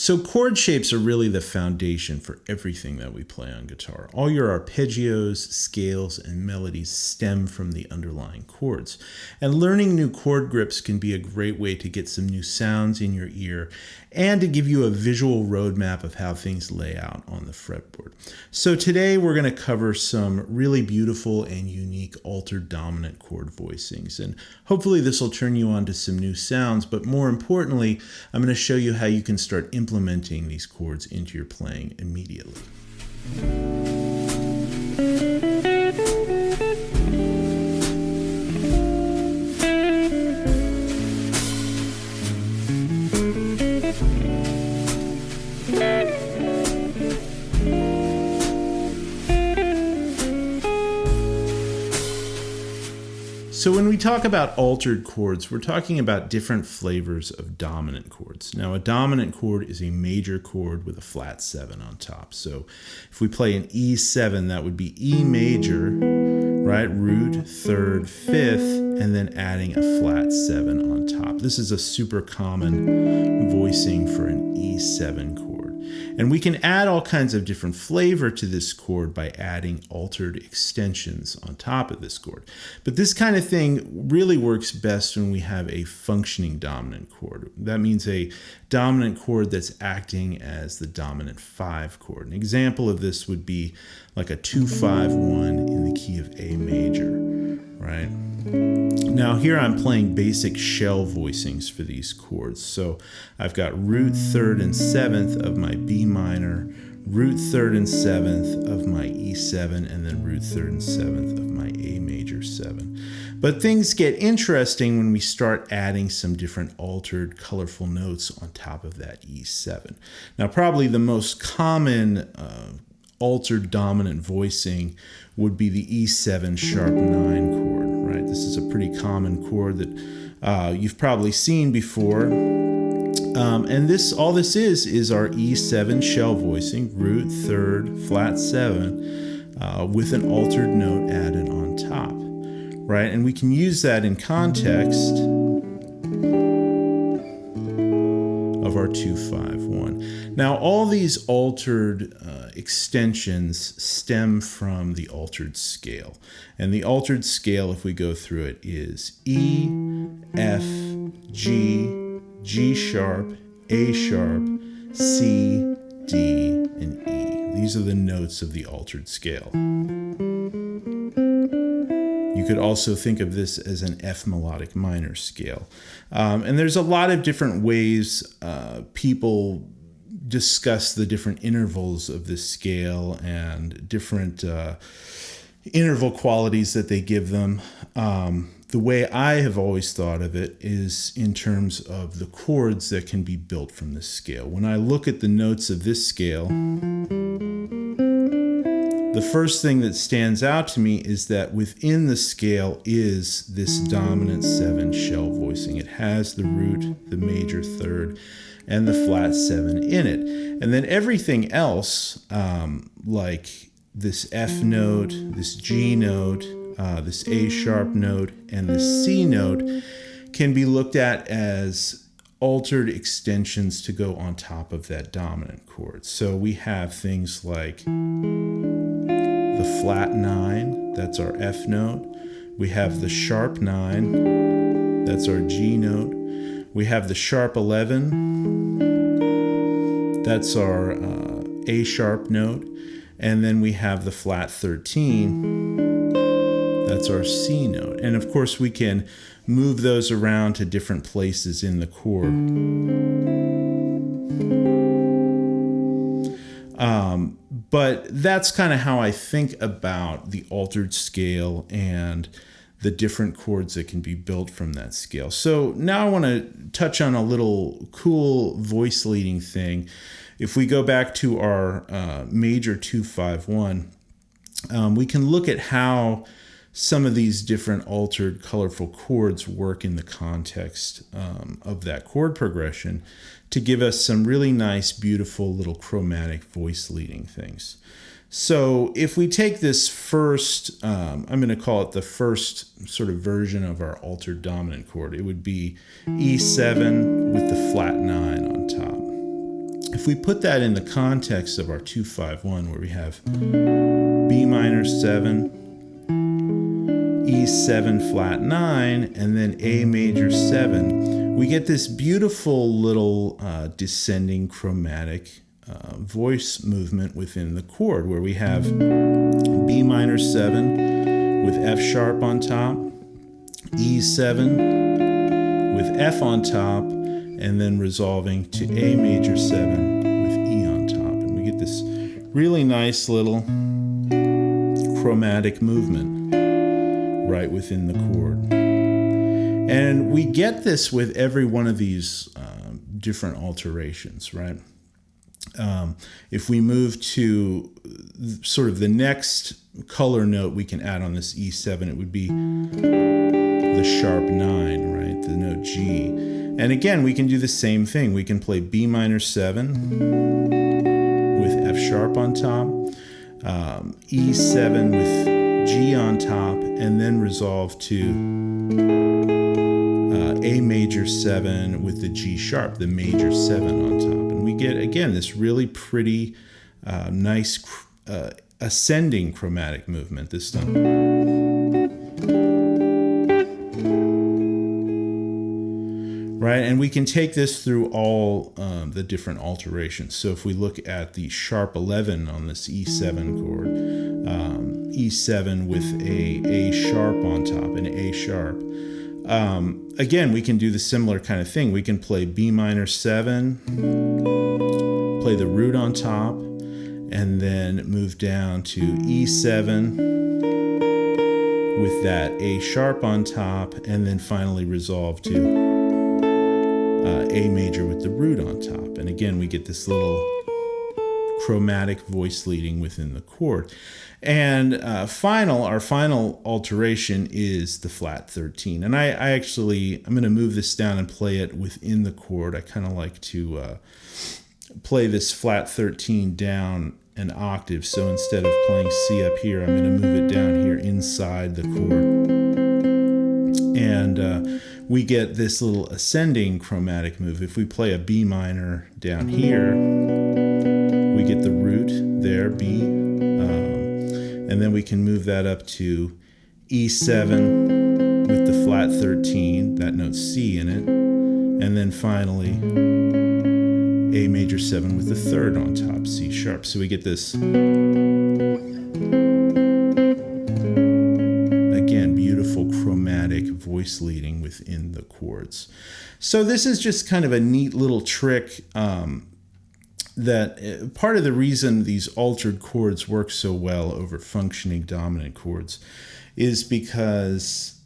So chord shapes are really the foundation for everything that we play on guitar. All your arpeggios, scales, and melodies stem from the underlying chords. And learning new chord grips can be a great way to get some new sounds in your ear and to give you a visual roadmap of how things lay out on the fretboard. So today we're going to cover some really beautiful and unique altered dominant chord voicings. And hopefully this will turn you on to some new sounds, but more importantly, I'm going to show you how you can start implementing these chords into your playing immediately. So when we talk about altered chords, we're talking about different flavors of dominant chords. Now, a dominant chord is a major chord with a flat 7 on top. So if we play an E7, that would be E major, right? Root, third, fifth, and then adding a flat 7 on top. This is a super common voicing for an E7 chord. And we can add all kinds of different flavor to this chord by adding altered extensions on top of this chord. But this kind of thing really works best when we have a functioning dominant chord. That means a dominant chord that's acting as the dominant 5 chord. An example of this would be like a 2-5-1 in the key of A major, right? Now here I'm playing basic shell voicings for these chords. So I've got root, third, and 7th of my B minor, root, third, and 7th of my E7, and then root, third, and 7th of my A major 7. But things get interesting when we start adding some different altered, colorful notes on top of that E7. Now probably the most common altered dominant voicing would be the E7 sharp 9 chord, right? This is a pretty common chord that you've probably seen before. And all this is our E7 shell voicing, root, third, flat 7, with an altered note added on top, right? And we can use that in context of our 2-5-1. Now, all these altered extensions stem from the altered scale. And the altered scale, if we go through it, is E, F, G, G sharp, A sharp, C, D, and E. These are the notes of the altered scale. You could also think of this as an F melodic minor scale. And there's a lot of different ways people discuss the different intervals of this scale and different interval qualities that they give them. The way I have always thought of it is in terms of the chords that can be built from this scale. When I look at the notes of this scale, the first thing that stands out to me is that within the scale is this dominant 7 shell voicing. It has the root, the major third, and the flat 7 in it. And then everything else, like this F note, this G note, this A sharp note, and this C note, can be looked at as altered extensions to go on top of that dominant chord. So we have things like the flat 9, that's our F note. We have the sharp 9, that's our G note. We have the sharp 11, that's our A sharp note. And then we have the flat 13, that's our C note. And of course we can move those around to different places in the chord. But that's kind of how I think about the altered scale and the different chords that can be built from that scale. So now I want to touch on a little cool voice leading thing. If we go back to our major 2-5-1, we can look at how some of these different altered colorful chords work in the context of that chord progression to give us some really nice, beautiful little chromatic voice leading things. So if we take this first, I'm going to call it the first sort of version of our altered dominant chord. It would be E7 with the flat 9 on top. If we put that in the context of our 2-5-1, where we have B minor 7, E7 flat 9, and then A major 7, we get this beautiful little descending chromatic voice movement within the chord, where we have B minor 7 with F sharp on top, E7 with F on top, and then resolving to A major 7 with E on top. And we get this really nice little chromatic movement right within the chord. And we get this with every one of these different alterations, right? If we move to sort of the next color note we can add on this E7, it would be the sharp 9, right? The note G. And again, we can do the same thing. We can play B minor 7 with F sharp on top, E7 with G on top, and then resolve to A major 7 with the G sharp, the major 7 on top. And we get, again, this really pretty, nice ascending chromatic movement this time. Right, and we can take this through all the different alterations. So if we look at the sharp 11 on this E7 chord, E7 with a sharp on top, an A sharp. Again, we can do the similar kind of thing. We can play B minor 7, play the root on top, and then move down to E7 with that A sharp on top, and then finally resolve to A major with the root on top. And again, we get this little chromatic voice leading within the chord. And our final alteration is the flat 13. And I'm going to move this down and play it within the chord. I kind of like to play this flat 13 down an octave. So instead of playing C up here, I'm going to move it down here inside the chord. And we get this little ascending chromatic move. If we play a B minor down here, we get the root there, B, and then we can move that up to E7 with the flat 13, that note C in it, and then finally A major 7 with the third on top, C sharp. So we get this, again, beautiful chromatic voice leading within the chords. So this is just kind of a neat little trick that part of the reason these altered chords work so well over functioning dominant chords is because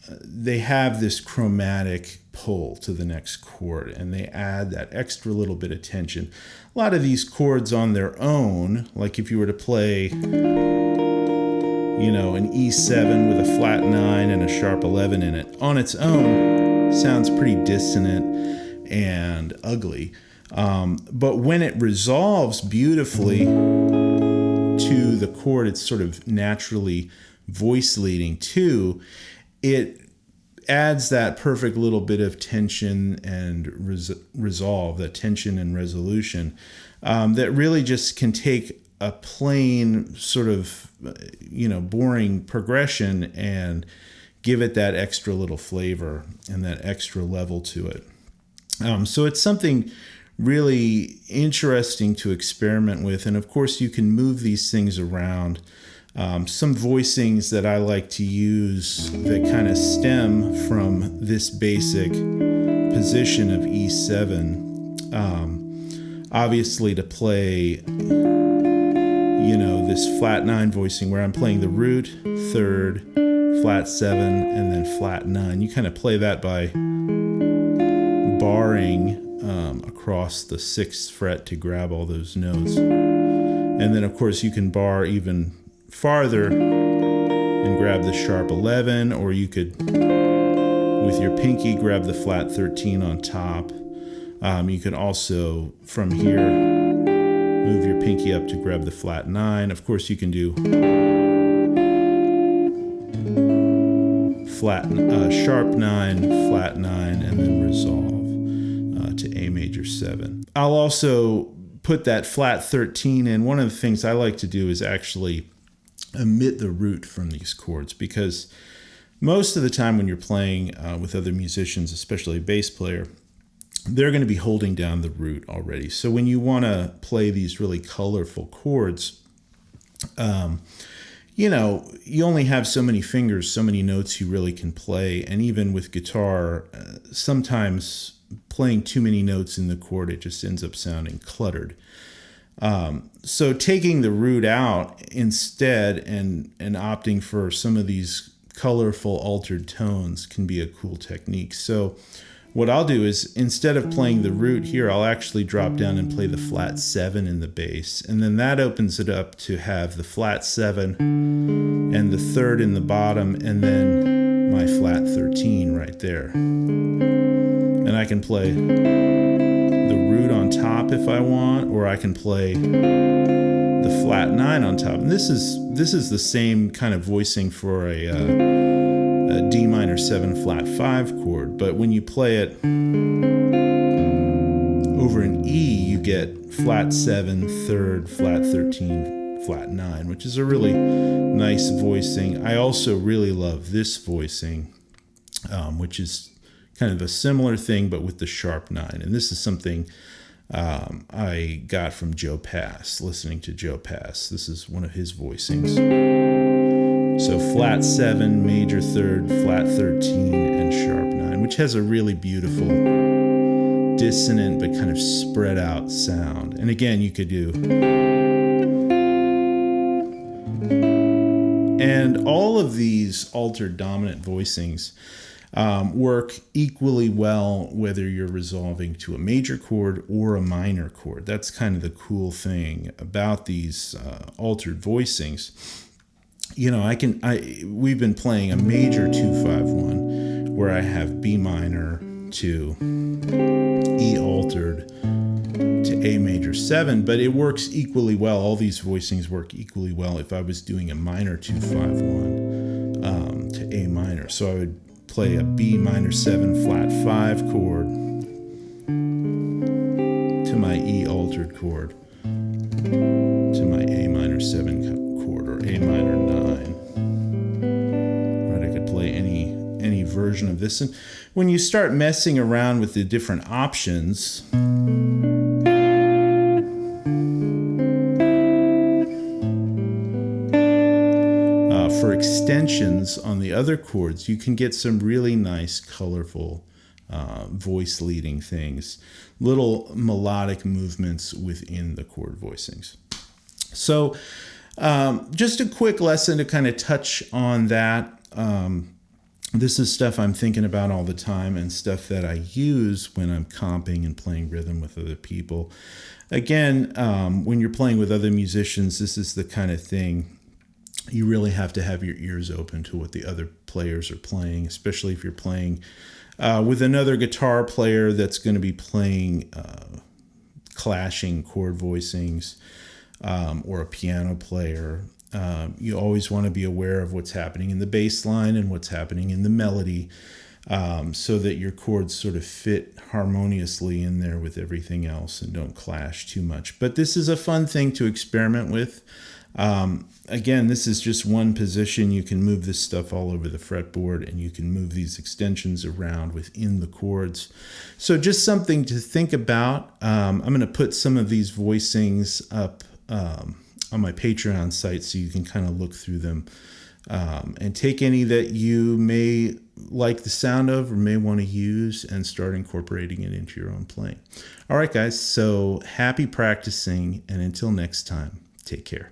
they have this chromatic pull to the next chord, and they add that extra little bit of tension. A lot of these chords on their own, like if you were to play, you know, an E7 with a flat 9 and a sharp 11 in it, on its own sounds pretty dissonant and ugly. But when it resolves beautifully to the chord it's sort of naturally voice leading to, it adds that perfect little bit of tension and resolve, that tension and resolution, that really just can take a plain sort of, boring progression and give it that extra little flavor and that extra level to it. So it's something really interesting to experiment with. And of course, you can move these things around. Some voicings that I like to use that kind of stem from this basic position of E7. Obviously, to play, this flat 9 voicing where I'm playing the root, third, flat 7, and then flat 9. You kind of play that by barring across the 6th fret to grab all those notes. And then, of course, you can bar even farther and grab the sharp 11, or you could, with your pinky, grab the flat 13 on top. You could also, from here, move your pinky up to grab the flat 9. Of course, you can do sharp 9, flat 9, and then resolve to A major 7. I'll also put that flat 13 in, one of the things I like to do is actually omit the root from these chords, because most of the time when you're playing with other musicians, especially a bass player, they're going to be holding down the root already. So when you want to play these really colorful chords, you know, you only have so many fingers, so many notes you really can play. And even with guitar, sometimes playing too many notes in the chord, it just ends up sounding cluttered. So taking the root out instead and opting for some of these colorful altered tones can be a cool technique. So what I'll do is, instead of playing the root here, I'll actually drop down and play the flat 7 in the bass. And then that opens it up to have the flat 7 and the 3rd in the bottom, and then my flat 13 right there. And I can play the root on top if I want, or I can play the flat 9 on top. And this is the same kind of voicing for a D minor 7 flat 5 chord, but when you play it over an E, you get flat 7, 3rd, flat 13, flat 9, which is a really nice voicing. I also really love this voicing, which is kind of a similar thing, but with the sharp 9. And this is something I got from Joe Pass, listening to Joe Pass. This is one of his voicings. So flat 7, major 3rd, flat 13, and sharp 9, which has a really beautiful dissonant but kind of spread out sound. And again, you could do. And all of these altered dominant voicings work equally well whether you're resolving to a major chord or a minor chord. That's kind of the cool thing about these altered voicings. You know, we've been playing a major 2-5-1 where I have B minor to E altered to A major 7, but it works equally well. All these voicings work equally well if I was doing a minor 2-5-1 to A minor. So I would play a B minor 7 flat 5 chord to my E altered chord to my A minor 7 chord, or A minor 9. Right, I could play any version of this. And when you start messing around with the different options, for extensions on the other chords, you can get some really nice, colorful voice leading things, little melodic movements within the chord voicings. So just a quick lesson to kind of touch on that. This is stuff I'm thinking about all the time and stuff that I use when I'm comping and playing rhythm with other people. Again, when you're playing with other musicians, this is the kind of thing you really have to have your ears open to what the other players are playing, especially if you're playing with another guitar player that's going to be playing clashing chord voicings, or a piano player. You always want to be aware of what's happening in the bass line and what's happening in the melody, so that your chords sort of fit harmoniously in there with everything else and don't clash too much. But this is a fun thing to experiment with. Again, this is just one position. You can move this stuff all over the fretboard, and you can move these extensions around within the chords. So just something to think about. I'm going to put some of these voicings up on my Patreon site so you can kind of look through them and take any that you may like the sound of or may want to use and start incorporating it into your own playing. All right, guys, so happy practicing, and until next time, take care.